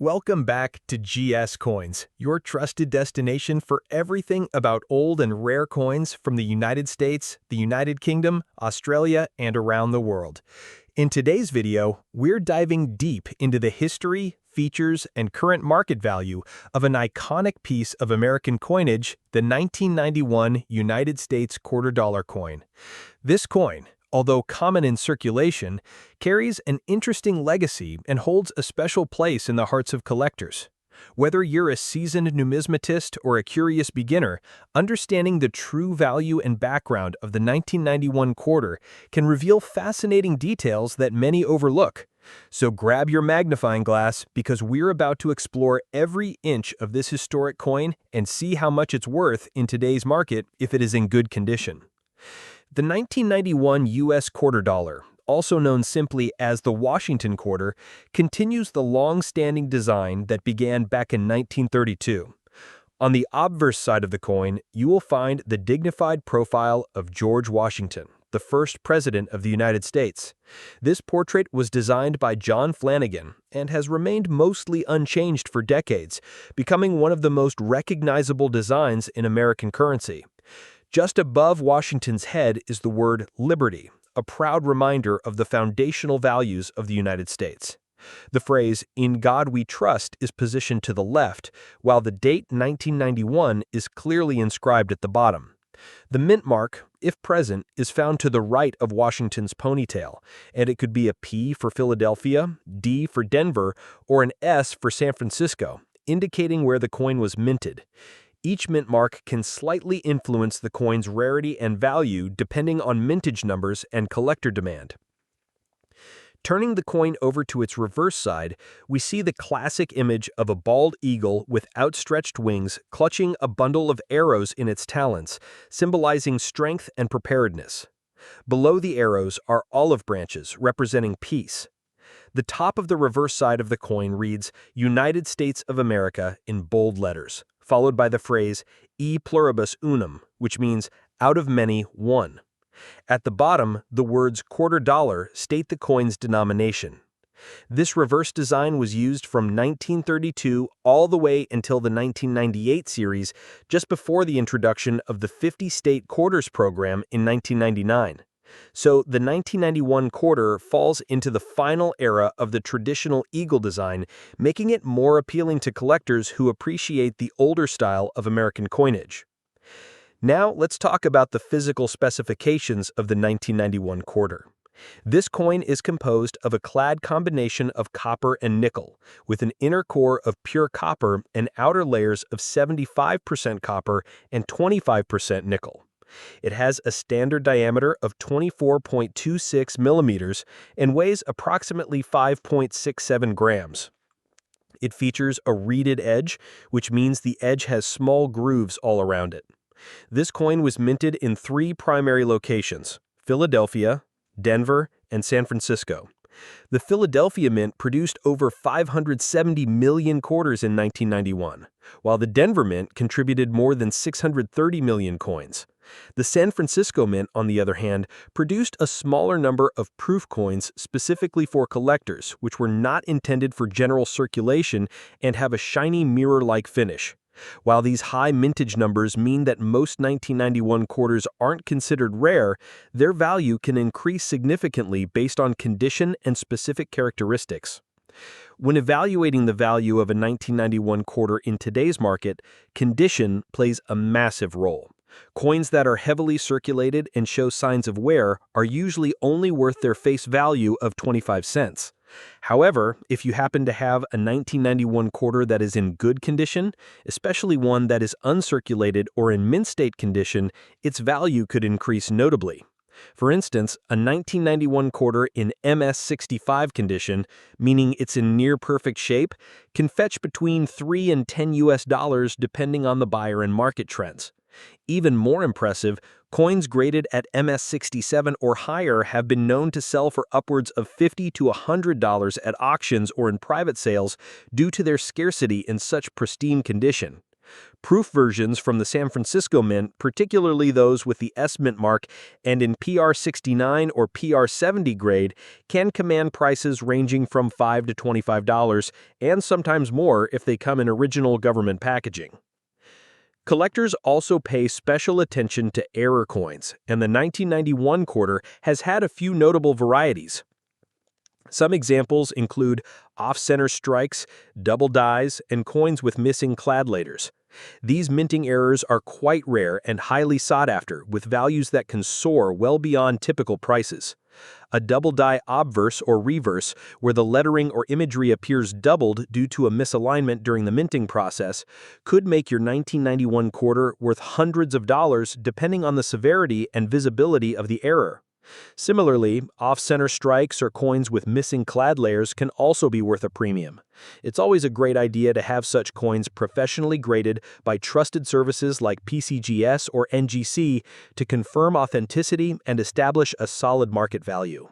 Welcome back to GS Coins, your trusted destination for everything about old and rare coins from the United States, the United Kingdom, Australia, and around the world. In today's video, we're diving deep into the history, features, and current market value of an iconic piece of American coinage, the 1991 United States quarter dollar coin. This coin, although common in circulation, carries an interesting legacy and holds a special place in the hearts of collectors. Whether you're a seasoned numismatist or a curious beginner, understanding the true value and background of the 1991 quarter can reveal fascinating details that many overlook. So grab your magnifying glass because we're about to explore every inch of this historic coin and see how much it's worth in today's market if it is in good condition. The 1991 U.S. quarter dollar, also known simply as the Washington quarter, continues the long-standing design that began back in 1932. On the obverse side of the coin, you will find the dignified profile of George Washington, the first president of the United States. This portrait was designed by John Flanagan and has remained mostly unchanged for decades, becoming one of the most recognizable designs in American currency. Just above Washington's head is the word Liberty, a proud reminder of the foundational values of the United States. The phrase, "In God We Trust," is positioned to the left, while the date 1991 is clearly inscribed at the bottom. The mint mark, if present, is found to the right of Washington's ponytail, and it could be a P for Philadelphia, D for Denver, or an S for San Francisco, indicating where the coin was minted. Each mint mark can slightly influence the coin's rarity and value depending on mintage numbers and collector demand. Turning the coin over to its reverse side, we see the classic image of a bald eagle with outstretched wings clutching a bundle of arrows in its talons, symbolizing strength and preparedness. Below the arrows are olive branches representing peace. The top of the reverse side of the coin reads United States of America in bold letters, followed by the phrase E pluribus unum, which means out of many, one. At the bottom, the words quarter dollar state the coin's denomination. This reverse design was used from 1932 all the way until the 1998 series, just before the introduction of the 50-state quarters program in 1999. So the 1991 quarter falls into the final era of the traditional eagle design, making it more appealing to collectors who appreciate the older style of American coinage. Now let's talk about the physical specifications of the 1991 quarter. This coin is composed of a clad combination of copper and nickel, with an inner core of pure copper and outer layers of 75% copper and 25% nickel. It has a standard diameter of 24.26 millimeters and weighs approximately 5.67 grams. It features a reeded edge, which means the edge has small grooves all around it. This coin was minted in 3 primary locations: Philadelphia, Denver, and San Francisco. The Philadelphia Mint produced over 570 million quarters in 1991, while the Denver Mint contributed more than 630 million coins. The San Francisco Mint, on the other hand, produced a smaller number of proof coins specifically for collectors, which were not intended for general circulation and have a shiny mirror-like finish. While these high mintage numbers mean that most 1991 quarters aren't considered rare, their value can increase significantly based on condition and specific characteristics. When evaluating the value of a 1991 quarter in today's market, condition plays a massive role. Coins that are heavily circulated and show signs of wear are usually only worth their face value of 25 cents. However, if you happen to have a 1991 quarter that is in good condition, especially one that is uncirculated or in mint state condition, its value could increase notably. For instance, a 1991 quarter in MS65 condition, meaning it's in near perfect shape, can fetch between $3 and $10 US depending on the buyer and market trends. Even more impressive, coins graded at MS67 or higher have been known to sell for upwards of $50 to $100 at auctions or in private sales due to their scarcity in such pristine condition. Proof versions from the San Francisco Mint, particularly those with the S Mint mark and in PR69 or PR70 grade, can command prices ranging from $5 to $25 and sometimes more if they come in original government packaging. Collectors also pay special attention to error coins, and the 1991 quarter has had a few notable varieties. Some examples include off-center strikes, double dies, and coins with missing cladlators. These minting errors are quite rare and highly sought after, with values that can soar well beyond typical prices. A double die obverse or reverse, where the lettering or imagery appears doubled due to a misalignment during the minting process, could make your 1991 quarter worth hundreds of dollars depending on the severity and visibility of the error. Similarly, off-center strikes or coins with missing clad layers can also be worth a premium. It's always a great idea to have such coins professionally graded by trusted services like PCGS or NGC to confirm authenticity and establish a solid market value.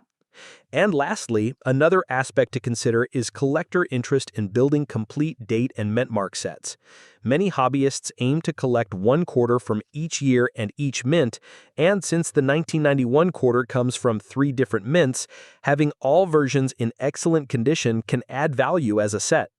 And lastly, another aspect to consider is collector interest in building complete date and mint mark sets. Many hobbyists aim to collect one quarter from each year and each mint, and since the 1991 quarter comes from 3 different mints, having all versions in excellent condition can add value as a set.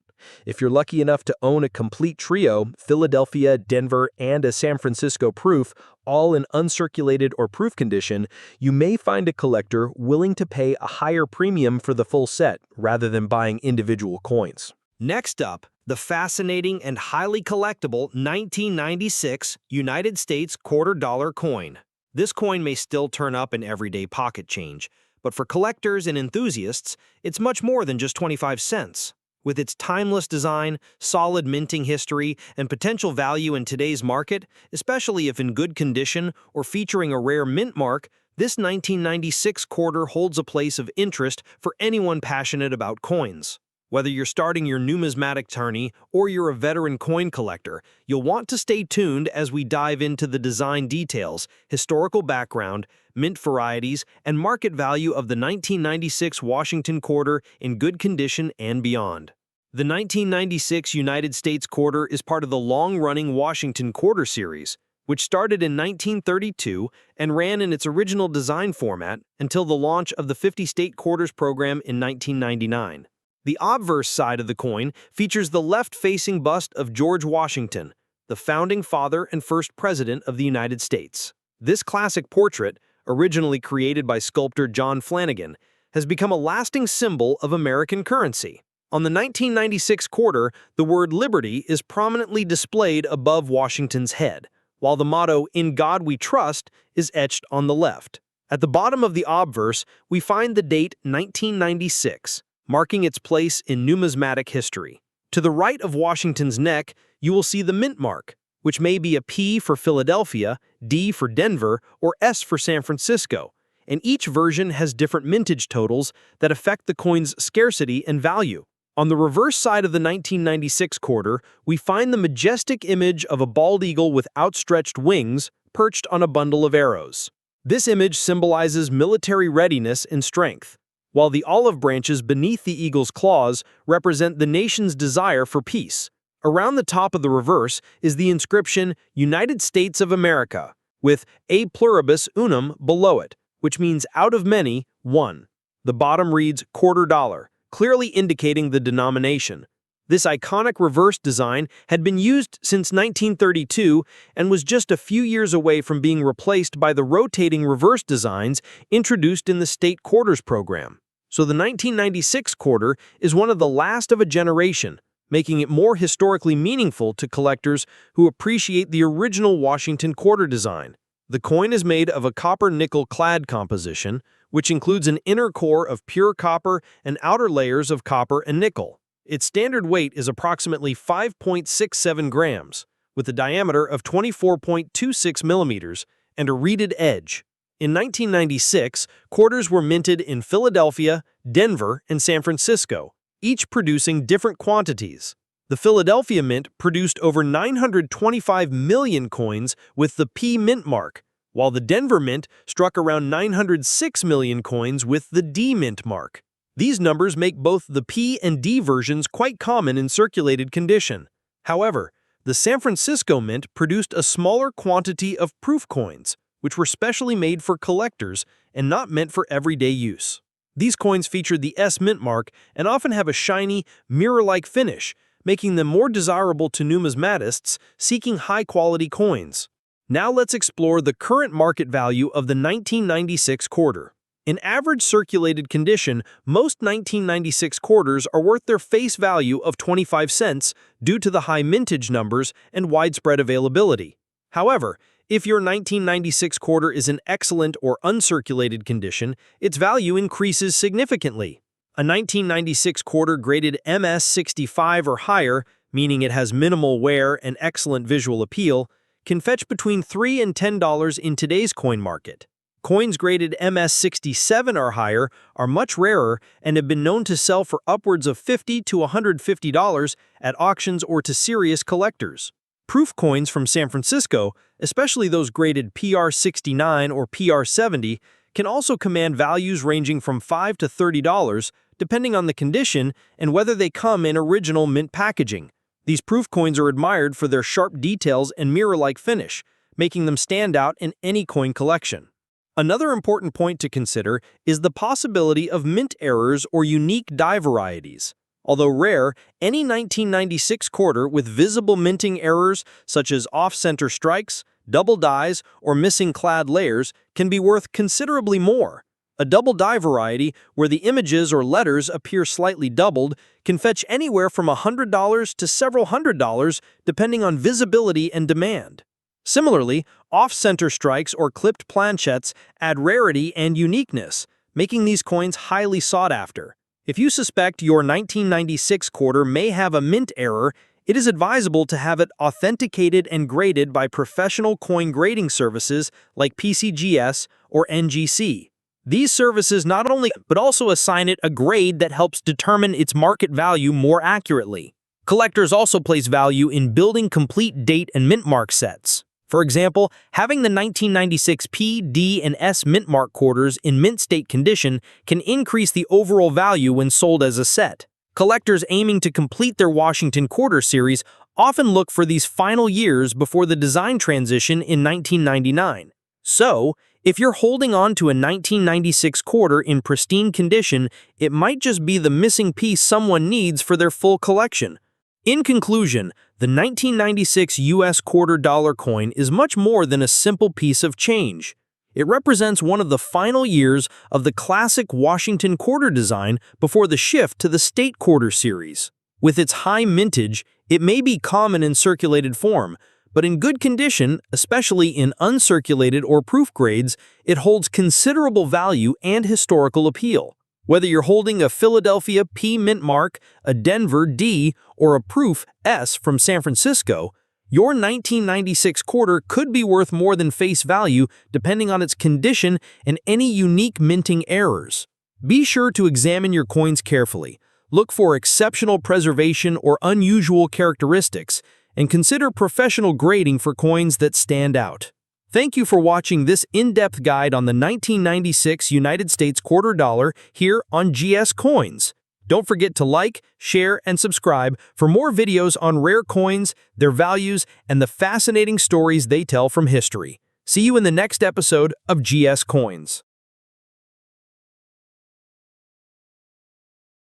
If you're lucky enough to own a complete trio, Philadelphia, Denver, and a San Francisco proof, all in uncirculated or proof condition, you may find a collector willing to pay a higher premium for the full set rather than buying individual coins. Next up, the fascinating and highly collectible 1996 United States $quarter coin. This coin may still turn up in everyday pocket change, but for collectors and enthusiasts, it's much more than just 25 cents. With its timeless design, solid minting history, and potential value in today's market, especially if in good condition or featuring a rare mint mark, this 1996 quarter holds a place of interest for anyone passionate about coins. Whether you're starting your numismatic journey or you're a veteran coin collector, you'll want to stay tuned as we dive into the design details, historical background, mint varieties, and market value of the 1996 Washington quarter in good condition and beyond. The 1996 United States quarter is part of the long-running Washington quarter series, which started in 1932 and ran in its original design format until the launch of the 50-state quarters program in 1999. The obverse side of the coin features the left-facing bust of George Washington, the founding father and first president of the United States. This classic portrait, originally created by sculptor John Flanagan, has become a lasting symbol of American currency. On the 1996 quarter, the word Liberty is prominently displayed above Washington's head, while the motto, "In God We Trust," is etched on the left. At the bottom of the obverse, we find the date 1996, marking its place in numismatic history. To the right of Washington's neck, you will see the mint mark, which may be a P for Philadelphia, D for Denver, or S for San Francisco, and each version has different mintage totals that affect the coin's scarcity and value. On the reverse side of the 1996 quarter, we find the majestic image of a bald eagle with outstretched wings perched on a bundle of arrows. This image symbolizes military readiness and strength, while the olive branches beneath the eagle's claws represent the nation's desire for peace. Around the top of the reverse is the inscription United States of America, with A pluribus unum below it, which means out of many, one. The bottom reads $quarter, clearly indicating the denomination. This iconic reverse design had been used since 1932 and was just a few years away from being replaced by the rotating reverse designs introduced in the state quarters program. So the 1996 quarter is one of the last of a generation, making it more historically meaningful to collectors who appreciate the original Washington quarter design. The coin is made of a copper-nickel clad composition, which includes an inner core of pure copper and outer layers of copper and nickel. Its standard weight is approximately 5.67 grams, with a diameter of 24.26 millimeters and a reeded edge. In 1996, quarters were minted in Philadelphia, Denver, and San Francisco, each producing different quantities. The Philadelphia Mint produced over 925 million coins with the P mint mark, while the Denver Mint struck around 906 million coins with the D mint mark. These numbers make both the P and D versions quite common in circulated condition. However, The San Francisco Mint produced a smaller quantity of proof coins, which were specially made for collectors and not meant for everyday use. These coins featured the S mint mark and often have a shiny, mirror-like finish, making them more desirable to numismatists seeking high-quality coins. Now let's explore the current market value of the 1996 quarter. In average circulated condition, most 1996 quarters are worth their face value of 25 cents due to the high mintage numbers and widespread availability. However, if your 1996 quarter is in excellent or uncirculated condition, its value increases significantly. A 1996 quarter graded MS65 or higher, meaning it has minimal wear and excellent visual appeal, can fetch between $3 and $10 in today's coin market. Coins graded MS67 or higher are much rarer and have been known to sell for upwards of $50 to $150 at auctions or to serious collectors. Proof coins from San Francisco, especially those graded PR69 or PR70, can also command values ranging from $5 to $30, depending on the condition and whether they come in original mint packaging. These proof coins are admired for their sharp details and mirror-like finish, making them stand out in any coin collection. Another important point to consider is the possibility of mint errors or unique die varieties. Although rare, any 1996 quarter with visible minting errors such as off-center strikes, double dies, or missing clad layers can be worth considerably more. A double die variety, where the images or letters appear slightly doubled, can fetch anywhere from $100 to several $100s depending on visibility and demand. Similarly, off-center strikes or clipped planchettes add rarity and uniqueness, making these coins highly sought after. If you suspect your 1996 quarter may have a mint error, it is advisable to have it authenticated and graded by professional coin grading services like PCGS or NGC. These services not only but also assign it a grade that helps determine its market value more accurately. Collectors also place value in building complete date and mint mark sets. For example, having the 1996 P, D, and S mint mark quarters in mint state condition can increase the overall value when sold as a set. Collectors aiming to complete their Washington quarter series often look for these final years before the design transition in 1999. So, if you're holding on to a 1996 quarter in pristine condition, it might just be the missing piece someone needs for their full collection. In conclusion, the 1996 US quarter dollar coin is much more than a simple piece of change. It represents one of the final years of the classic Washington quarter design before the shift to the state quarter series. With its high mintage, it may be common in circulated form, but in good condition, especially in uncirculated or proof grades, it holds considerable value and historical appeal. Whether you're holding a Philadelphia P mint mark, a Denver D, or a proof S from San Francisco, your 1996 quarter could be worth more than face value depending on its condition and any unique minting errors. Be sure to examine your coins carefully, look for exceptional preservation or unusual characteristics, and consider professional grading for coins that stand out. Thank you for watching this in-depth guide on the 1996 United States quarter dollar here on GS Coins. Don't forget to like, share, and subscribe for more videos on rare coins, their values, and the fascinating stories they tell from history. See you in the next episode of GS Coins.